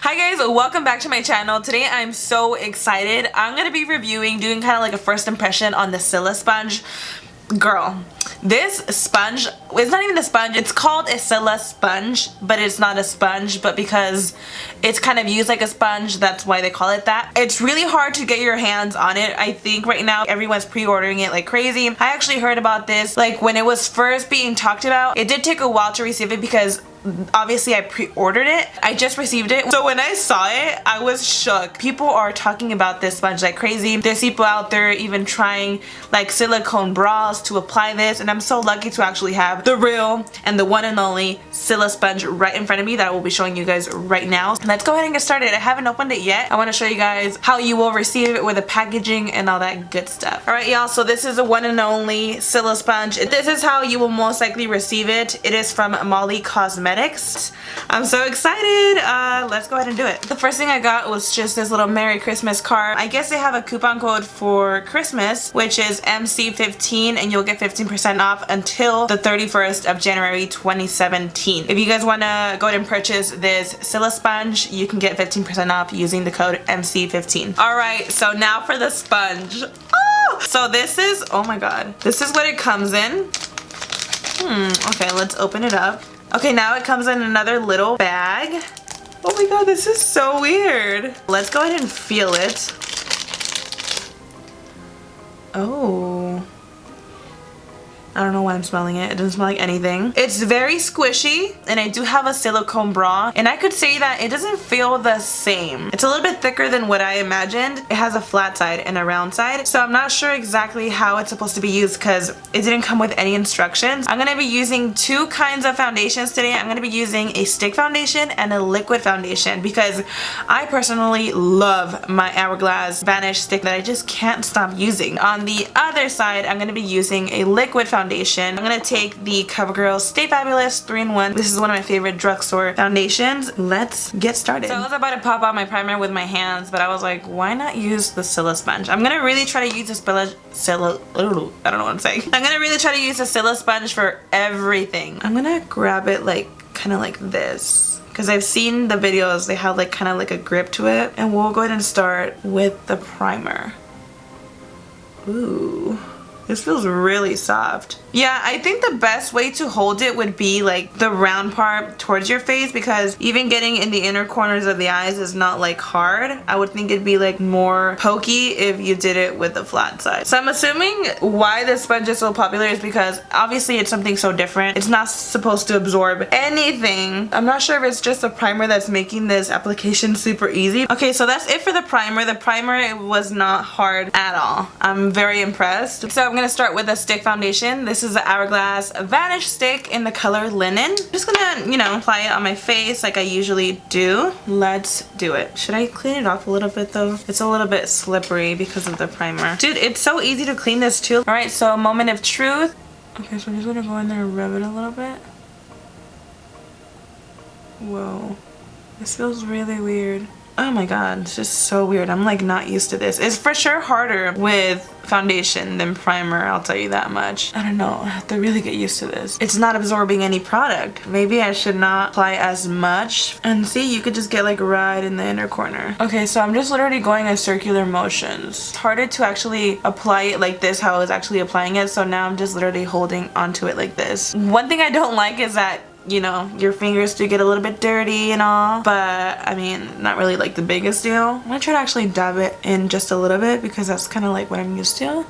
Hi guys, welcome back to my channel. Today I'm so excited. I'm gonna be doing kind of like a first impression on the Silisponge. Girl, this sponge, it's not even a sponge, it's called a Silisponge, but it's not a sponge, but because it's kind of used like a sponge, that's why they call it that. It's really hard to get your hands on it. I think right now everyone's pre-ordering it like crazy. I actually heard about this like when it was first being talked about. It did take a while to receive it because obviously I pre-ordered it. I just received it. So when I saw it, I was shook. People are talking about this sponge like crazy. There's people out there even trying like silicone bras to apply this, and I'm so lucky to actually have the real and the one and only Silisponge right in front of me that I will be showing you guys right now. Let's go ahead and get started. I haven't opened it yet. I want to show you guys how you will receive it with the packaging and all that good stuff. Alright y'all, so this is the one and only Silisponge. This is how you will most likely receive it. It is from Molly Cosmetics. I'm so excited. Let's go ahead and do it. The first thing I got was just this little Merry Christmas card. I guess they have a coupon code for Christmas, which is MC15, and you'll get 15% off until the 31st of January 2017. If you guys want to go ahead and purchase this Silisponge, you can get 15% off using the code MC15. Alright, so now for the sponge. Oh! So this is, oh my god, this is what it comes in. Okay, let's open it up. Okay, now it comes in another little bag. Oh my god, this is so weird. Let's go ahead and feel it. Oh. I don't know why I'm smelling it. It doesn't smell like anything. It's very squishy, and I do have a silicone bra, and I could say that it doesn't feel the same. It's a little bit thicker than what I imagined. It has a flat side and a round side, so I'm not sure exactly how it's supposed to be used because it didn't come with any instructions. I'm gonna be using two kinds of foundations today. I'm gonna be using a stick foundation and a liquid foundation because I personally love my Hourglass Vanish stick that I just can't stop using. On the other side, I'm gonna be using a liquid foundation. I'm gonna take the CoverGirl Stay Fabulous 3-in-1. This is one of my favorite drugstore foundations. Let's get started. So I was about to pop out my primer with my hands, but I was like, why not use the Silisponge? I'm gonna really try to use the I don't know what I'm saying. I'm gonna really try to use the Silisponge for everything. I'm gonna grab it like kind of like this, because I've seen the videos, they have like kind of like a grip to it. And we'll go ahead and start with the primer. Ooh. This feels really soft. Yeah, I think the best way to hold it would be like the round part towards your face, because even getting in the inner corners of the eyes is not like hard. I would think it'd be like more pokey if you did it with the flat side. So I'm assuming why this sponge is so popular is because obviously it's something so different. It's not supposed to absorb anything. I'm not sure if it's just a primer that's making this application super easy. Okay, so that's it for the primer. The primer was not hard at all. I'm very impressed. So I'm gonna start with a stick foundation. This is the Hourglass Vanish stick in the color Linen. I'm just gonna, you know, apply it on my face like I usually do. Let's do it. Should I clean it off a little bit though? It's a little bit slippery because of the primer. Dude, it's so easy to clean this too. Alright, so a moment of truth. Okay, so I'm just gonna go in there and rub it a little bit. Whoa. This feels really weird. Oh my god, it's just so weird. I'm like not used to this. It's for sure harder with foundation than primer, I'll tell you that much. I don't know, I have to really get used to this. It's not absorbing any product. Maybe I should not apply as much. And see, you could just get like right in the inner corner. Okay, so I'm just literally going in circular motions. It's harder to actually apply it like this, how I was actually applying it, so now I'm just literally holding onto it like this. One thing I don't like is that, you know, your fingers do get a little bit dirty and all, but I mean, not really like the biggest deal. I'm gonna try to actually dab it in just a little bit because that's kind of like what I'm used to.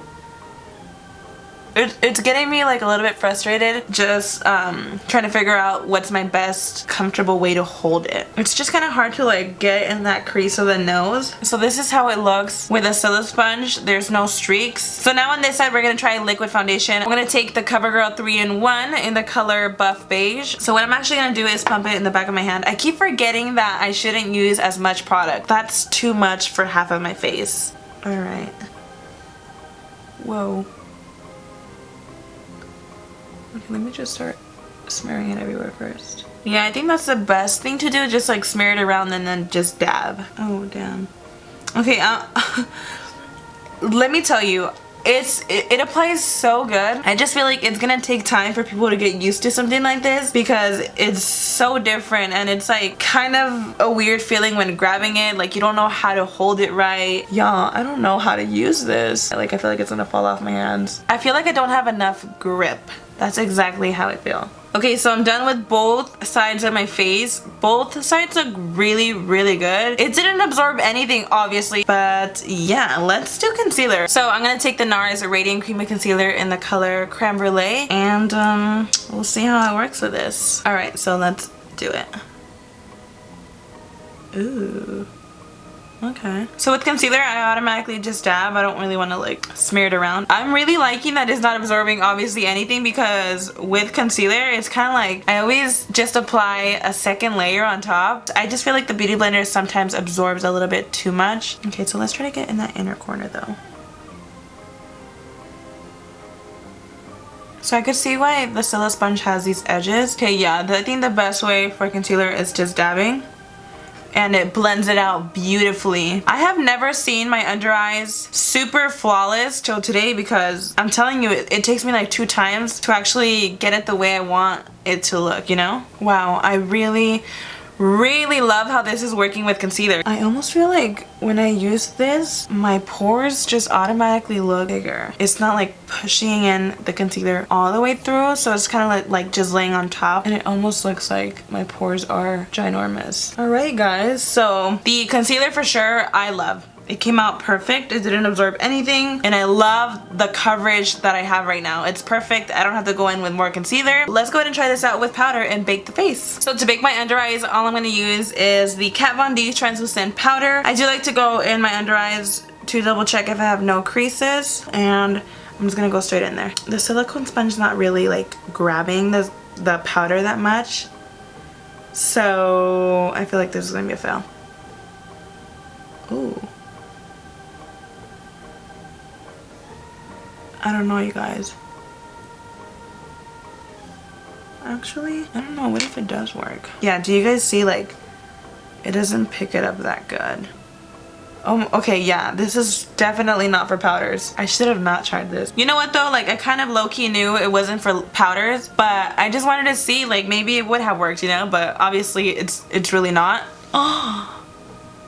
It's getting me like a little bit frustrated, just trying to figure out what's my best comfortable way to hold it. It's just kind of hard to like get in that crease of the nose. So this is how it looks with a Silisponge. There's no streaks. So now on this side we're gonna try liquid foundation. I'm gonna take the CoverGirl 3-in-1 in the color Buff Beige. So what I'm actually gonna do is pump it in the back of my hand. I keep forgetting that I shouldn't use as much product. That's too much for half of my face. Alright. Whoa. Okay, let me just start smearing it everywhere first. Yeah, I think that's the best thing to do, just like smear it around and then just dab. Oh, damn. Okay, let me tell you, it applies so good. I just feel like it's gonna take time for people to get used to something like this because it's so different and it's like kind of a weird feeling when grabbing it. Like you don't know how to hold it right. Y'all, I don't know how to use this. Like I feel like it's gonna fall off my hands. I feel like I don't have enough grip. That's exactly how I feel. Okay, so I'm done with both sides of my face. Both sides look really, really good. It didn't absorb anything, obviously, but yeah, let's do concealer. So I'm gonna take the NARS Radiant Creamy Concealer in the color Creme Brulee, and we'll see how it works with this. All right, so let's do it. Ooh. Okay. So with concealer, I automatically just dab. I don't really want to like smear it around. I'm really liking that it's not absorbing obviously anything because with concealer, it's kind of like I always just apply a second layer on top. I just feel like the Beauty Blender sometimes absorbs a little bit too much. Okay, so let's try to get in that inner corner though. So I could see why the Silisponge has these edges. Okay, yeah, I think the best way for concealer is just dabbing. And it blends it out beautifully. I have never seen my under eyes super flawless till today because I'm telling you, it takes me like 2 times to actually get it the way I want it to look, you know? Wow, I really love how this is working with concealer. I almost feel like when I use this, my pores just automatically look bigger. It's not like pushing in the concealer all the way through, so it's kind of like just laying on top, and it almost looks like my pores are ginormous. Alright guys, so the concealer for sure I love. It came out perfect. It didn't absorb anything. And I love the coverage that I have right now. It's perfect. I don't have to go in with more concealer. Let's go ahead and try this out with powder and bake the face. So to bake my under eyes, all I'm going to use is the Kat Von D Translucent Powder. I do like to go in my under eyes to double check if I have no creases. And I'm just going to go straight in there. The silicone sponge is not really like grabbing the powder that much. So I feel like this is going to be a fail. Ooh. I don't know, you guys. Actually, I don't know. What if it does work? Yeah, do you guys see, like, it doesn't pick it up that good. Oh, okay, yeah. This is definitely not for powders. I should have not tried this. You know what, though? Like, I kind of low-key knew it wasn't for powders, but I just wanted to see, like, maybe it would have worked, you know? But obviously, it's really not. Oh.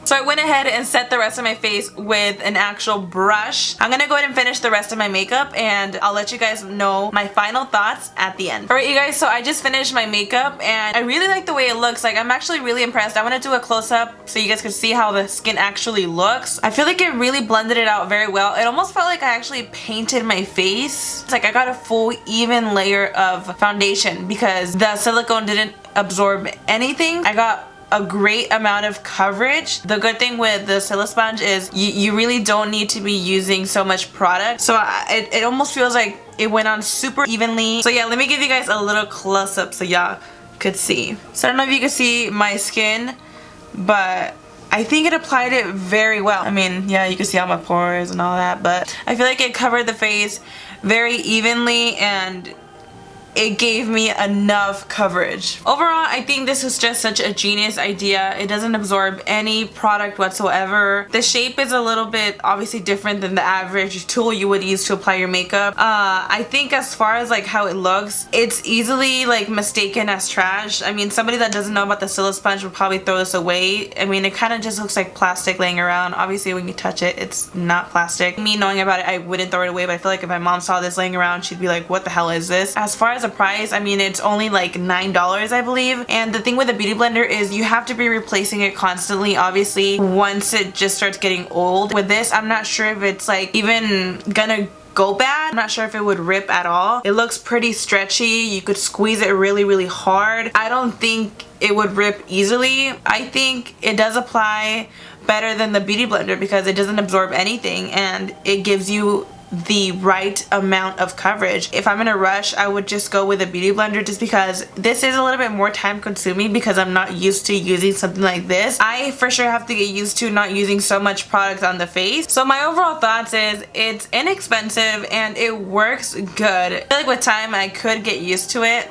So I went ahead and set the rest of my face with an actual brush. I'm gonna go ahead and finish the rest of my makeup and I'll let you guys know my final thoughts at the end. Alright you guys, so I just finished my makeup and I really like the way it looks. Like I'm actually really impressed. I want to do a close-up so you guys can see how the skin actually looks. I feel like it really blended it out very well. It almost felt like I actually painted my face. It's like I got a full even layer of foundation because the silicone didn't absorb anything. I got a great amount of coverage. The good thing with the Silisponge is you really don't need to be using so much product. So it almost feels like it went on super evenly. So yeah, let me give you guys a little close-up so y'all could see. So I don't know if you can see my skin, but I think it applied it very well. I mean, yeah, you can see all my pores and all that, but I feel like it covered the face very evenly and it gave me enough coverage. Overall, I think this is just such a genius idea. It doesn't absorb any product whatsoever. The shape is a little bit obviously different than the average tool you would use to apply your makeup. I think as far as like how it looks, it's easily like mistaken as trash. I mean, somebody that doesn't know about the Silisponge would probably throw this away. I mean, it kind of just looks like plastic laying around. Obviously, when you touch it, it's not plastic. Me knowing about it, I wouldn't throw it away, but I feel like if my mom saw this laying around, she'd be like, what the hell is this? As far as the price, I mean, it's only like $9, I believe. And the thing with the Beauty Blender is you have to be replacing it constantly, obviously, once it just starts getting old. With this, I'm not sure if it's like even gonna go bad. I'm not sure if it would rip at all. It looks pretty stretchy. You could squeeze it really hard. I don't think it would rip easily. I think it does apply better than the Beauty Blender because it doesn't absorb anything and it gives you the right amount of coverage. If I'm in a rush, I would just go with a Beauty Blender just because this is a little bit more time consuming because I'm not used to using something like this. I for sure have to get used to not using so much product on the face. So my overall thoughts is it's inexpensive and it works good. I feel like with time I could get used to it.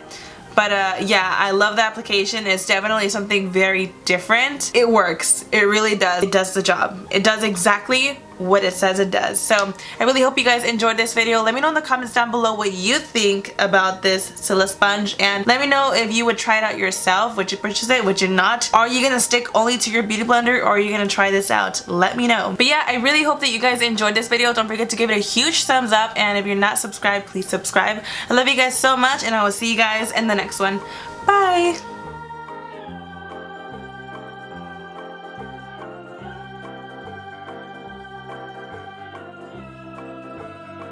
But yeah, I love the application. It's definitely something very different. It works. It really does. It does the job. It does exactly what it says it does. So I really hope you guys enjoyed this video. Let me know in the comments down below what you think about this Silisponge, and let me know if you would try it out yourself. Would you purchase it? Would you not? Are you gonna stick only to your beauty blender, or are you gonna try this out? Let me know. But yeah, I really hope that you guys enjoyed this video. Don't forget to give it a huge thumbs up, and if you're not subscribed, please subscribe. I love you guys so much, and I will see you guys in the next one. Bye!